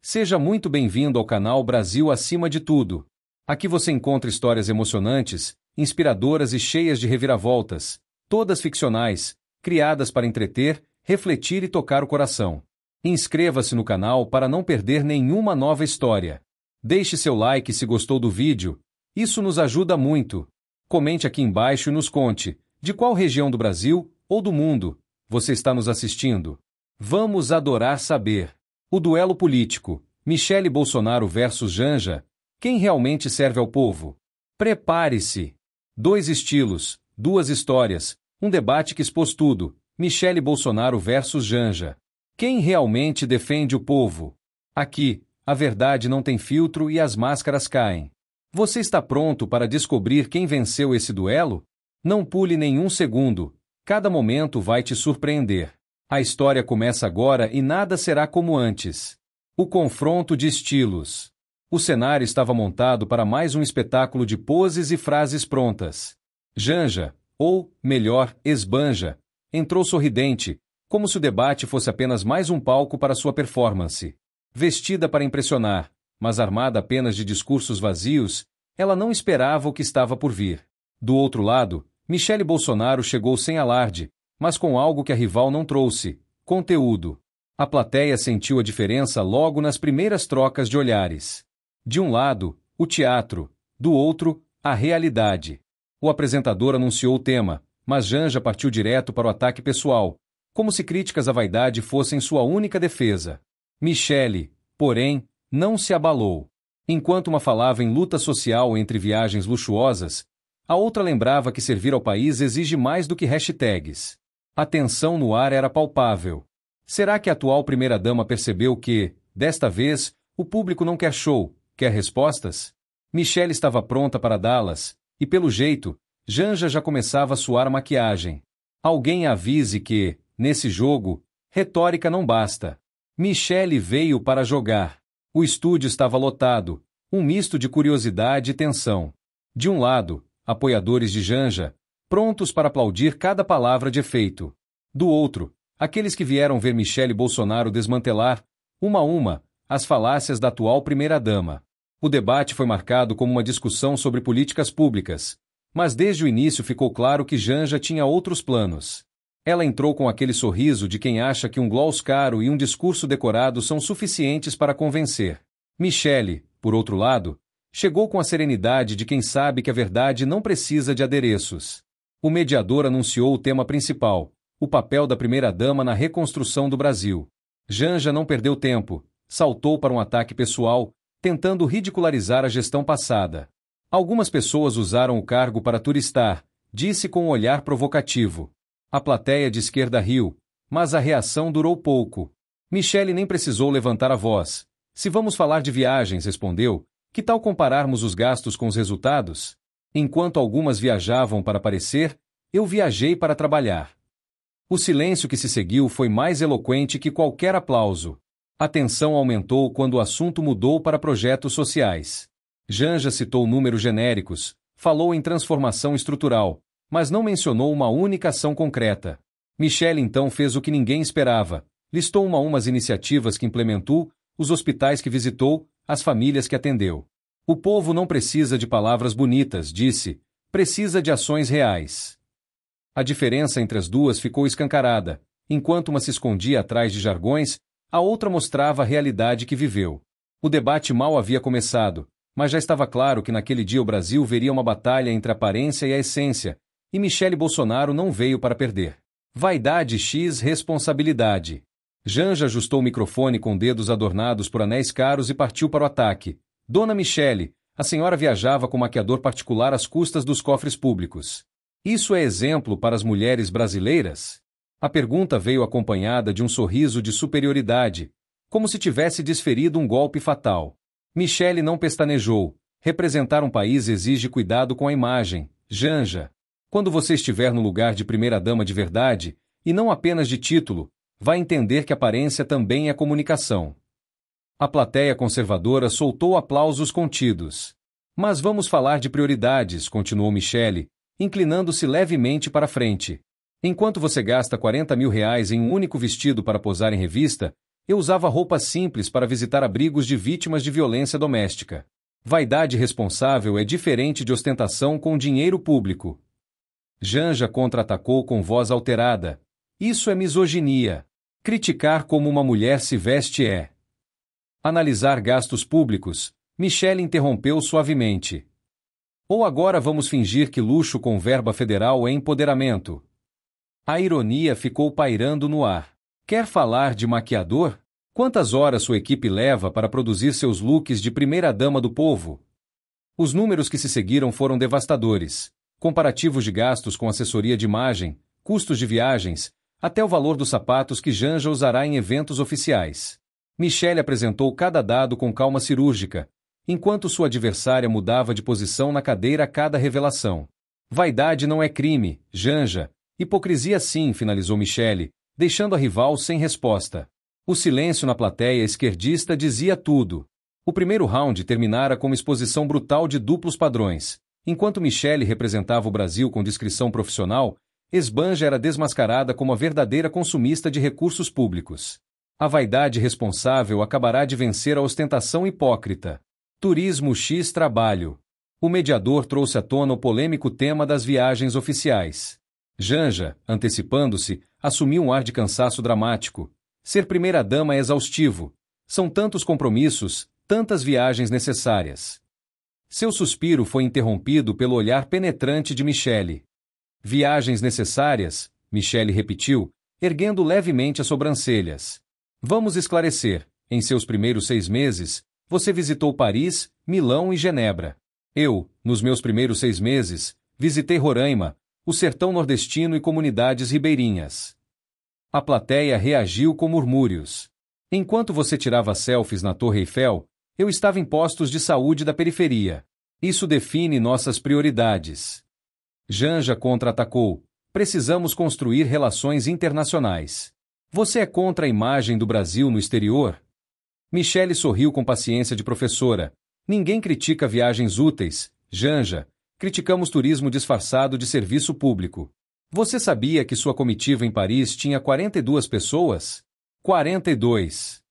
Seja muito bem-vindo ao canal Brasil Acima de Tudo. Aqui você encontra histórias emocionantes, inspiradoras e cheias de reviravoltas, todas ficcionais, criadas para entreter, refletir e tocar o coração. Inscreva-se no canal para não perder nenhuma nova história. Deixe seu like se gostou do vídeo, isso nos ajuda muito. Comente aqui embaixo e nos conte, de qual região do Brasil, ou do mundo, você está nos assistindo. Vamos adorar saber. O duelo político, Michele Bolsonaro versus Janja, quem realmente serve ao povo? Prepare-se! Dois estilos, duas histórias, um debate que expôs tudo, Michele Bolsonaro versus Janja. Quem realmente defende o povo? Aqui, a verdade não tem filtro e as máscaras caem. Você está pronto para descobrir quem venceu esse duelo? Não pule nenhum segundo, cada momento vai te surpreender. A história começa agora e nada será como antes. O confronto de estilos. O cenário estava montado para mais um espetáculo de poses e frases prontas. Janja, ou, melhor, Esbanja, entrou sorridente, como se o debate fosse apenas mais um palco para sua performance. Vestida para impressionar, mas armada apenas de discursos vazios, ela não esperava o que estava por vir. Do outro lado, Michele Bolsonaro chegou sem alarde, mas com algo que a rival não trouxe: conteúdo. A plateia sentiu a diferença logo nas primeiras trocas de olhares. De um lado, o teatro, do outro, a realidade. O apresentador anunciou o tema, mas Janja partiu direto para o ataque pessoal, como se críticas à vaidade fossem sua única defesa. Michele, porém, não se abalou. Enquanto uma falava em luta social entre viagens luxuosas, a outra lembrava que servir ao país exige mais do que hashtags. A tensão no ar era palpável. Será que a atual primeira-dama percebeu que, desta vez, o público não quer show, quer respostas? Michele estava pronta para dá-las, e pelo jeito, Janja já começava a suar a maquiagem. Alguém avise que, nesse jogo, retórica não basta. Michele veio para jogar. O estúdio estava lotado, um misto de curiosidade e tensão. De um lado, apoiadores de Janja, prontos para aplaudir cada palavra de efeito. Do outro, aqueles que vieram ver Michele Bolsonaro desmantelar, uma a uma, as falácias da atual primeira-dama. O debate foi marcado como uma discussão sobre políticas públicas, mas desde o início ficou claro que Janja tinha outros planos. Ela entrou com aquele sorriso de quem acha que um gloss caro e um discurso decorado são suficientes para convencer. Michele, por outro lado, chegou com a serenidade de quem sabe que a verdade não precisa de adereços. O mediador anunciou o tema principal, o papel da primeira-dama na reconstrução do Brasil. Janja não perdeu tempo, saltou para um ataque pessoal, tentando ridicularizar a gestão passada. Algumas pessoas usaram o cargo para turistar, disse com um olhar provocativo. A plateia de esquerda riu, mas a reação durou pouco. Michele nem precisou levantar a voz. Se vamos falar de viagens, respondeu, que tal compararmos os gastos com os resultados? Enquanto algumas viajavam para aparecer, eu viajei para trabalhar. O silêncio que se seguiu foi mais eloquente que qualquer aplauso. A tensão aumentou quando o assunto mudou para projetos sociais. Janja citou números genéricos, falou em transformação estrutural, mas não mencionou uma única ação concreta. Michele então fez o que ninguém esperava, listou uma a uma as iniciativas que implementou, os hospitais que visitou, as famílias que atendeu. O povo não precisa de palavras bonitas, disse, precisa de ações reais. A diferença entre as duas ficou escancarada. Enquanto uma se escondia atrás de jargões, a outra mostrava a realidade que viveu. O debate mal havia começado, mas já estava claro que naquele dia o Brasil veria uma batalha entre a aparência e a essência, e Michele Bolsonaro não veio para perder. Vaidade x responsabilidade. Janja ajustou o microfone com dedos adornados por anéis caros e partiu para o ataque. Dona Michele, a senhora viajava com maquiador particular às custas dos cofres públicos. Isso é exemplo para as mulheres brasileiras? A pergunta veio acompanhada de um sorriso de superioridade, como se tivesse desferido um golpe fatal. Michele não pestanejou. Representar um país exige cuidado com a imagem. Janja. Quando você estiver no lugar de primeira-dama de verdade, e não apenas de título, vai entender que aparência também é comunicação. A plateia conservadora soltou aplausos contidos. Mas vamos falar de prioridades, continuou Michele, inclinando-se levemente para frente. Enquanto você gasta R$40 mil em um único vestido para posar em revista, Eu usava roupas simples para visitar abrigos de vítimas de violência doméstica. Vaidade responsável é diferente de ostentação com dinheiro público. Janja contra-atacou com voz alterada. Isso é misoginia. Criticar como uma mulher se veste é. Analisar gastos públicos. Michele interrompeu suavemente. Ou agora vamos fingir que luxo com verba federal é empoderamento. A ironia ficou pairando no ar. Quer falar de maquiador? Quantas horas sua equipe leva para produzir seus looks de primeira-dama do povo? Os números que se seguiram foram devastadores. Comparativos de gastos com assessoria de imagem, custos de viagens, até o valor dos sapatos que Janja usará em eventos oficiais. Michele apresentou cada dado com calma cirúrgica, enquanto sua adversária mudava de posição na cadeira a cada revelação. Vaidade não é crime, Janja. Hipocrisia sim, finalizou Michele, deixando a rival sem resposta. O silêncio na plateia esquerdista dizia tudo. O primeiro round terminara com uma exposição brutal de duplos padrões. Enquanto Michele representava o Brasil com discrição profissional, Esbanja era desmascarada como a verdadeira consumista de recursos públicos. A vaidade responsável acabará de vencer a ostentação hipócrita. Turismo x trabalho. O mediador trouxe à tona o polêmico tema das viagens oficiais. Janja, antecipando-se, assumiu um ar de cansaço dramático. Ser primeira-dama é exaustivo. São tantos compromissos, tantas viagens necessárias. Seu suspiro foi interrompido pelo olhar penetrante de Michele. Viagens necessárias, Michele repetiu, erguendo levemente as sobrancelhas. Vamos esclarecer. Em seus primeiros 6 meses, você visitou Paris, Milão e Genebra. Eu, nos meus primeiros 6 meses, visitei Roraima, o sertão nordestino e comunidades ribeirinhas. A plateia reagiu com murmúrios. Enquanto você tirava selfies na Torre Eiffel, eu estava em postos de saúde da periferia. Isso define nossas prioridades. Janja contra-atacou. Precisamos construir relações internacionais. Você é contra a imagem do Brasil no exterior? Michele sorriu com paciência de professora. Ninguém critica viagens úteis, Janja. Criticamos turismo disfarçado de serviço público. Você sabia que sua comitiva em Paris tinha 42 pessoas? 42.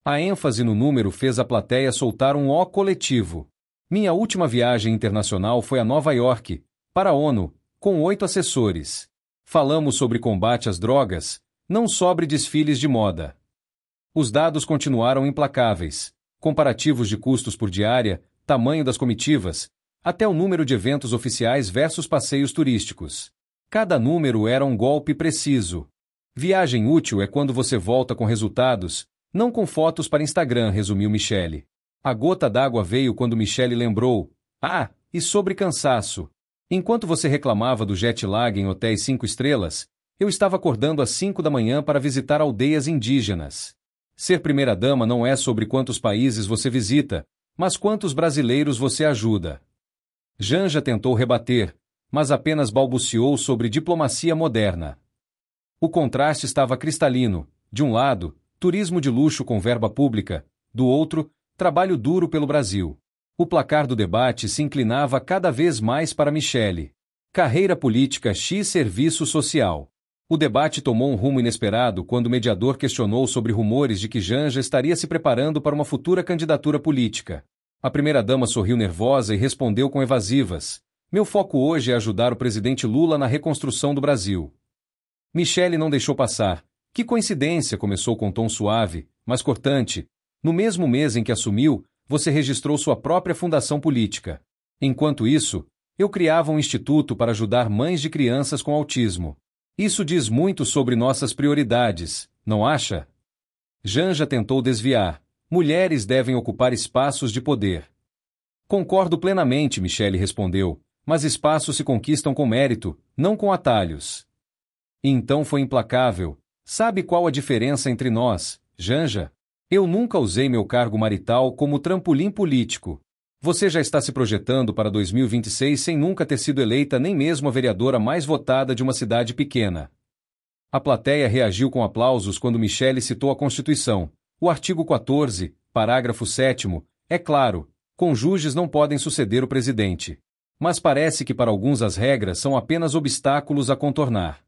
A ênfase no número fez a plateia soltar um ó coletivo. Minha última viagem internacional foi a Nova York, para a ONU, com 8 assessores. Falamos sobre combate às drogas, não sobre desfiles de moda. Os dados continuaram implacáveis. Comparativos de custos por diária, tamanho das comitivas, até o número de eventos oficiais versus passeios turísticos. Cada número era um golpe preciso. Viagem útil é quando você volta com resultados, não com fotos para Instagram, resumiu Michele. A gota d'água veio quando Michele lembrou. E sobre cansaço. Enquanto você reclamava do jet lag em hotéis 5 estrelas, eu estava acordando às 5 da manhã para visitar aldeias indígenas. Ser primeira-dama não é sobre quantos países você visita, mas quantos brasileiros você ajuda. Janja tentou rebater, mas apenas balbuciou sobre diplomacia moderna. O contraste estava cristalino. De um lado, turismo de luxo com verba pública, do outro, trabalho duro pelo Brasil. O placar do debate se inclinava cada vez mais para Michele. Carreira política x serviço social. O debate tomou um rumo inesperado quando o mediador questionou sobre rumores de que Janja estaria se preparando para uma futura candidatura política. A primeira-dama sorriu nervosa e respondeu com evasivas. Meu foco hoje é ajudar o presidente Lula na reconstrução do Brasil. Michele não deixou passar. Que coincidência, começou com tom suave, mas cortante. No mesmo mês em que assumiu, você registrou sua própria fundação política. Enquanto isso, eu criava um instituto para ajudar mães de crianças com autismo. Isso diz muito sobre nossas prioridades, não acha? Janja tentou desviar. Mulheres devem ocupar espaços de poder. Concordo plenamente, Michele respondeu, mas espaços se conquistam com mérito, não com atalhos. E então foi implacável. Sabe qual a diferença entre nós, Janja? Eu nunca usei meu cargo marital como trampolim político. Você já está se projetando para 2026 sem nunca ter sido eleita nem mesmo a vereadora mais votada de uma cidade pequena. A plateia reagiu com aplausos quando Michele citou a Constituição. O artigo 14, parágrafo 7º, é claro, cônjuges não podem suceder o presidente. Mas parece que para alguns as regras são apenas obstáculos a contornar.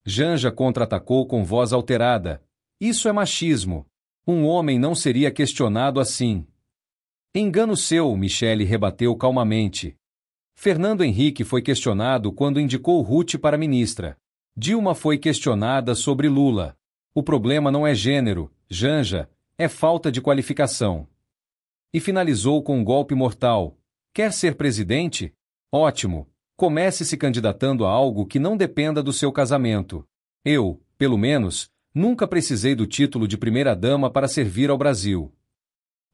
Janja contra-atacou com voz alterada. Isso é machismo. Um homem não seria questionado assim. Engano seu, Michele rebateu calmamente. Fernando Henrique foi questionado quando indicou Ruth para ministra. Dilma foi questionada sobre Lula. O problema não é gênero, Janja, é falta de qualificação. E finalizou com um golpe mortal. Quer ser presidente? Ótimo. Comece se candidatando a algo que não dependa do seu casamento. Eu, pelo menos, nunca precisei do título de primeira-dama para servir ao Brasil.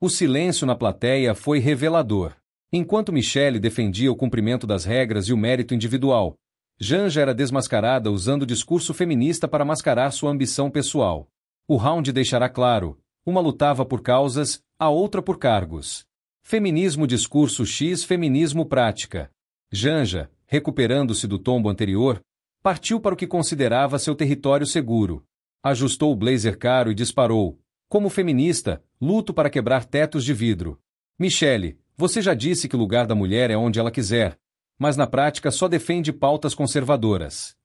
O silêncio na plateia foi revelador. Enquanto Michele defendia o cumprimento das regras e o mérito individual, Janja era desmascarada usando o discurso feminista para mascarar sua ambição pessoal. O round deixará claro, uma lutava por causas, a outra por cargos. Feminismo discurso X, feminismo prática. Janja, recuperando-se do tombo anterior, partiu para o que considerava seu território seguro. Ajustou o blazer caro e disparou. Como feminista, luto para quebrar tetos de vidro. Michele, você já disse que o lugar da mulher é onde ela quiser, mas na prática só defende pautas conservadoras.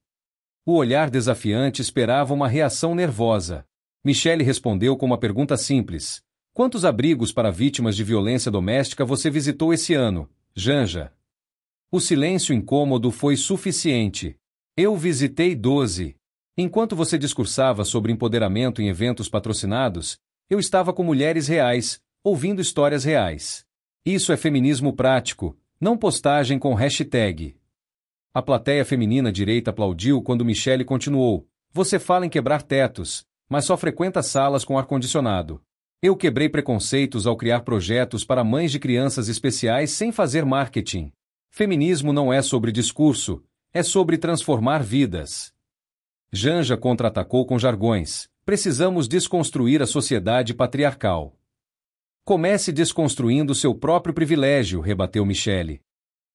O olhar desafiante esperava uma reação nervosa. Michele respondeu com uma pergunta simples. Quantos abrigos para vítimas de violência doméstica você visitou esse ano, Janja? O silêncio incômodo foi suficiente. Eu visitei 12. Enquanto você discursava sobre empoderamento em eventos patrocinados, eu estava com mulheres reais, ouvindo histórias reais. Isso é feminismo prático, não postagem com hashtag. A plateia feminina direita aplaudiu quando Michele continuou. Você fala em quebrar tetos, mas só frequenta salas com ar-condicionado. Eu quebrei preconceitos ao criar projetos para mães de crianças especiais sem fazer marketing. Feminismo não é sobre discurso, é sobre transformar vidas. Janja contra-atacou com jargões. Precisamos desconstruir a sociedade patriarcal. Comece desconstruindo seu próprio privilégio, rebateu Michele.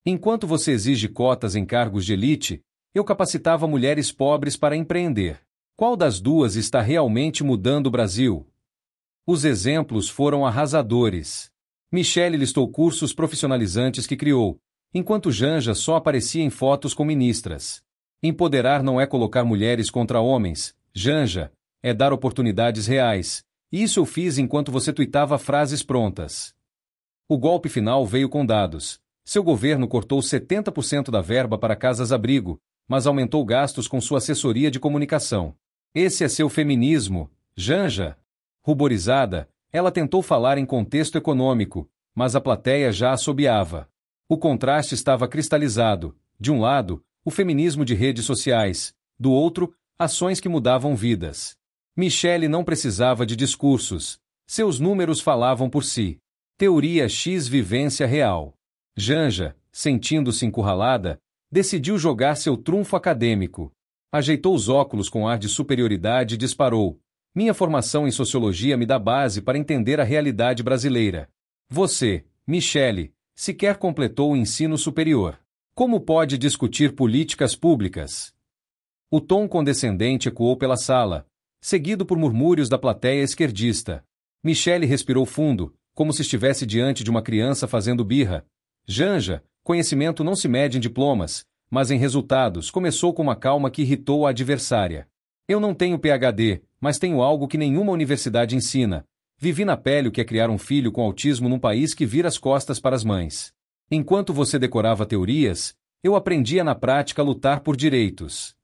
Enquanto você exige cotas em cargos de elite, eu capacitava mulheres pobres para empreender. Qual das duas está realmente mudando o Brasil? Os exemplos foram arrasadores. Michele listou cursos profissionalizantes que criou, enquanto Janja só aparecia em fotos com ministras. Empoderar não é colocar mulheres contra homens, Janja, é dar oportunidades reais. Isso eu fiz enquanto você tuitava frases prontas. O golpe final veio com dados. Seu governo cortou 70% da verba para casas-abrigo, mas aumentou gastos com sua assessoria de comunicação. Esse é seu feminismo, Janja? Ruborizada, ela tentou falar em contexto econômico, mas a plateia já assobiava. O contraste estava cristalizado. De um lado, o feminismo de redes sociais. Do outro, ações que mudavam vidas. Michele não precisava de discursos. Seus números falavam por si. Teoria X, vivência real. Janja, sentindo-se encurralada, decidiu jogar seu trunfo acadêmico. Ajeitou os óculos com ar de superioridade e disparou. Minha formação em sociologia me dá base para entender a realidade brasileira. Você, Michele, sequer completou o ensino superior. Como pode discutir políticas públicas? O tom condescendente ecoou pela sala, seguido por murmúrios da plateia esquerdista. Michele respirou fundo, como se estivesse diante de uma criança fazendo birra. Janja, conhecimento não se mede em diplomas, mas em resultados, começou com uma calma que irritou a adversária. Eu não tenho PhD, mas tenho algo que nenhuma universidade ensina. Vivi na pele o que é criar um filho com autismo num país que vira as costas para as mães. Enquanto você decorava teorias, eu aprendia na prática a lutar por direitos.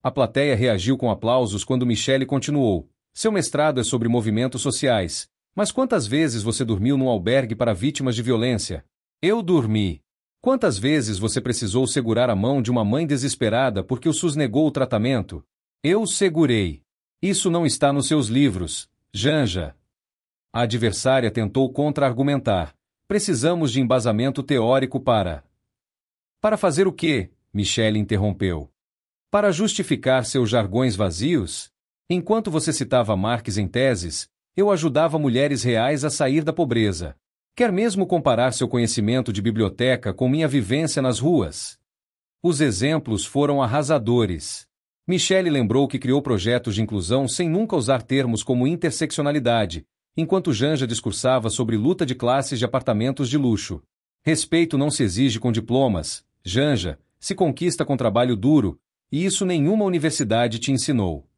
A plateia reagiu com aplausos quando Michele continuou. Seu mestrado é sobre movimentos sociais. Mas quantas vezes você dormiu num albergue para vítimas de violência? Eu dormi. Quantas vezes você precisou segurar a mão de uma mãe desesperada porque o SUS negou o tratamento? Eu segurei. Isso não está nos seus livros, Janja. A adversária tentou contra-argumentar. Precisamos de embasamento teórico para... Para fazer o quê? Michele interrompeu. Para justificar seus jargões vazios? Enquanto você citava Marx em teses, eu ajudava mulheres reais a sair da pobreza. Quer mesmo comparar seu conhecimento de biblioteca com minha vivência nas ruas? Os exemplos foram arrasadores. Michele lembrou que criou projetos de inclusão sem nunca usar termos como interseccionalidade, enquanto Janja discursava sobre luta de classes de apartamentos de luxo. Respeito não se exige com diplomas, Janja, se conquista com trabalho duro, e isso nenhuma universidade te ensinou.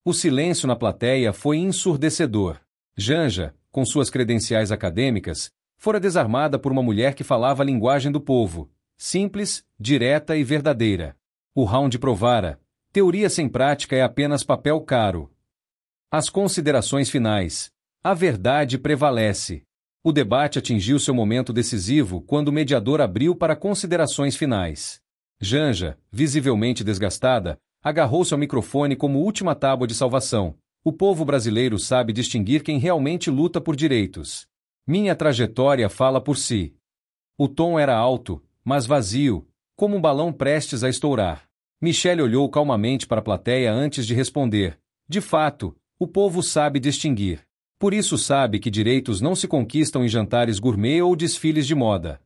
O silêncio na plateia foi ensurdecedor. Janja, com suas credenciais acadêmicas, fora desarmada por uma mulher que falava a linguagem do povo, simples, direta e verdadeira. O round provara: teoria sem prática é apenas papel caro. As considerações finais. A verdade prevalece. O debate atingiu seu momento decisivo quando o mediador abriu para considerações finais. Janja, visivelmente desgastada, agarrou-se ao microfone como última tábua de salvação. O povo brasileiro sabe distinguir quem realmente luta por direitos. Minha trajetória fala por si. O tom era alto, mas vazio, como um balão prestes a estourar. Michele olhou calmamente para a plateia antes de responder. De fato, o povo sabe distinguir. Por isso sabe que direitos não se conquistam em jantares gourmet ou desfiles de moda.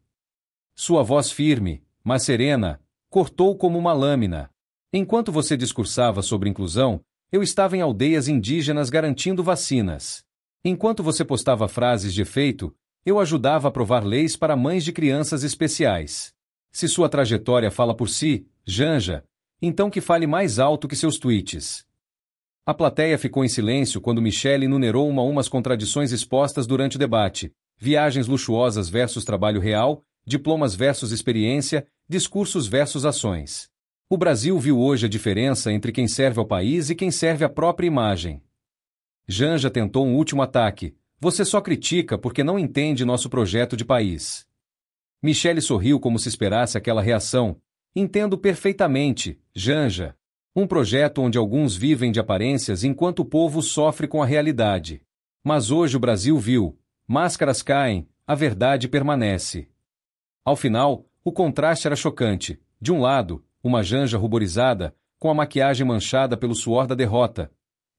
Sua voz firme, mas serena, cortou como uma lâmina. Enquanto você discursava sobre inclusão, eu estava em aldeias indígenas garantindo vacinas. Enquanto você postava frases de efeito, eu ajudava a aprovar leis para mães de crianças especiais. Se sua trajetória fala por si, Janja, então que fale mais alto que seus tweets. A plateia ficou em silêncio quando Michele enumerou uma a uma as contradições expostas durante o debate: viagens luxuosas versus trabalho real, diplomas versus experiência, discursos versus ações. O Brasil viu hoje a diferença entre quem serve ao país e quem serve à própria imagem. Janja tentou um último ataque: você só critica porque não entende nosso projeto de país. Michele sorriu como se esperasse aquela reação: entendo perfeitamente, Janja. Um projeto onde alguns vivem de aparências enquanto o povo sofre com a realidade. Mas hoje o Brasil viu: máscaras caem, a verdade permanece. Ao final, o contraste era chocante. De um lado, uma Janja ruborizada, com a maquiagem manchada pelo suor da derrota.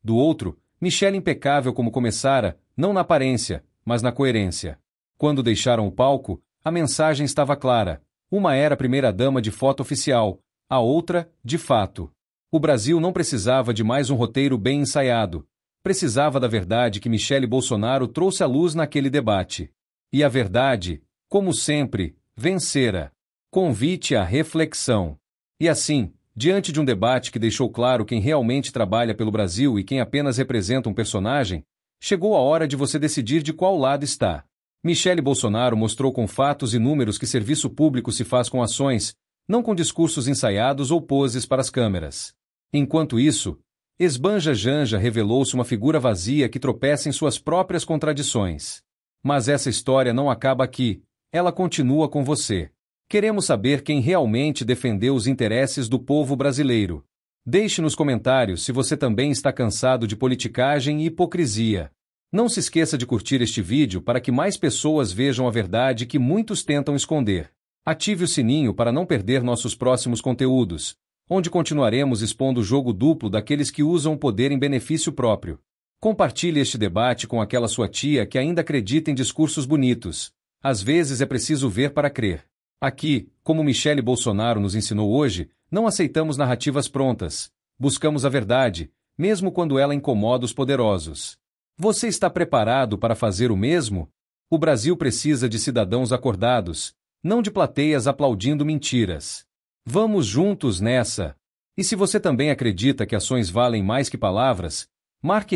Do outro, Michele impecável como começara, não na aparência, mas na coerência. Quando deixaram o palco, a mensagem estava clara: uma era primeira-dama de foto oficial, a outra, de fato. O Brasil não precisava de mais um roteiro bem ensaiado. Precisava da verdade que Michele Bolsonaro trouxe à luz naquele debate. E a verdade, como sempre, vencera. Convite à reflexão. E assim, diante de um debate que deixou claro quem realmente trabalha pelo Brasil e quem apenas representa um personagem, chegou a hora de você decidir de qual lado está. Michele Bolsonaro mostrou com fatos e números que serviço público se faz com ações, não com discursos ensaiados ou poses para as câmeras. Enquanto isso, Esbanja Janja revelou-se uma figura vazia que tropeça em suas próprias contradições. Mas essa história não acaba aqui, ela continua com você. Queremos saber quem realmente defendeu os interesses do povo brasileiro. Deixe nos comentários se você também está cansado de politicagem e hipocrisia. Não se esqueça de curtir este vídeo para que mais pessoas vejam a verdade que muitos tentam esconder. Ative o sininho para não perder nossos próximos conteúdos, onde continuaremos expondo o jogo duplo daqueles que usam o poder em benefício próprio. Compartilhe este debate com aquela sua tia que ainda acredita em discursos bonitos. Às vezes é preciso ver para crer. Aqui, como Michele Bolsonaro nos ensinou hoje, não aceitamos narrativas prontas. Buscamos a verdade, mesmo quando ela incomoda os poderosos. Você está preparado para fazer o mesmo? O Brasil precisa de cidadãos acordados, não de plateias aplaudindo mentiras. Vamos juntos nessa! E se você também acredita que ações valem mais que palavras, marque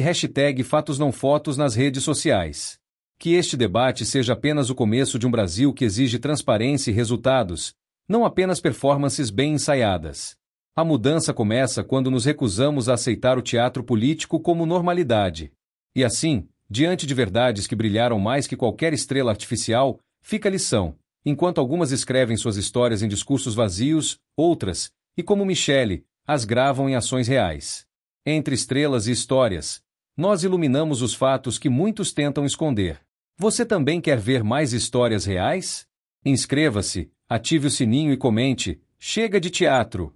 #FatosNãoFotos nas redes sociais. Que este debate seja apenas o começo de um Brasil que exige transparência e resultados, não apenas performances bem ensaiadas. A mudança começa quando nos recusamos a aceitar o teatro político como normalidade. E assim, diante de verdades que brilharam mais que qualquer estrela artificial, fica a lição. Enquanto algumas escrevem suas histórias em discursos vazios, outras, e como Michele, as gravam em ações reais. Entre estrelas e histórias, nós iluminamos os fatos que muitos tentam esconder. Você também quer ver mais histórias reais? Inscreva-se, ative o sininho e comente: chega de teatro!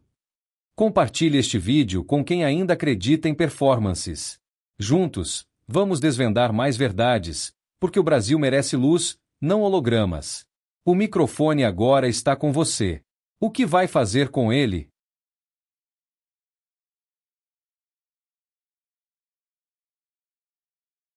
Compartilhe este vídeo com quem ainda acredita em performances. Juntos, vamos desvendar mais verdades, porque o Brasil merece luz, não hologramas. O microfone agora está com você. O que vai fazer com ele?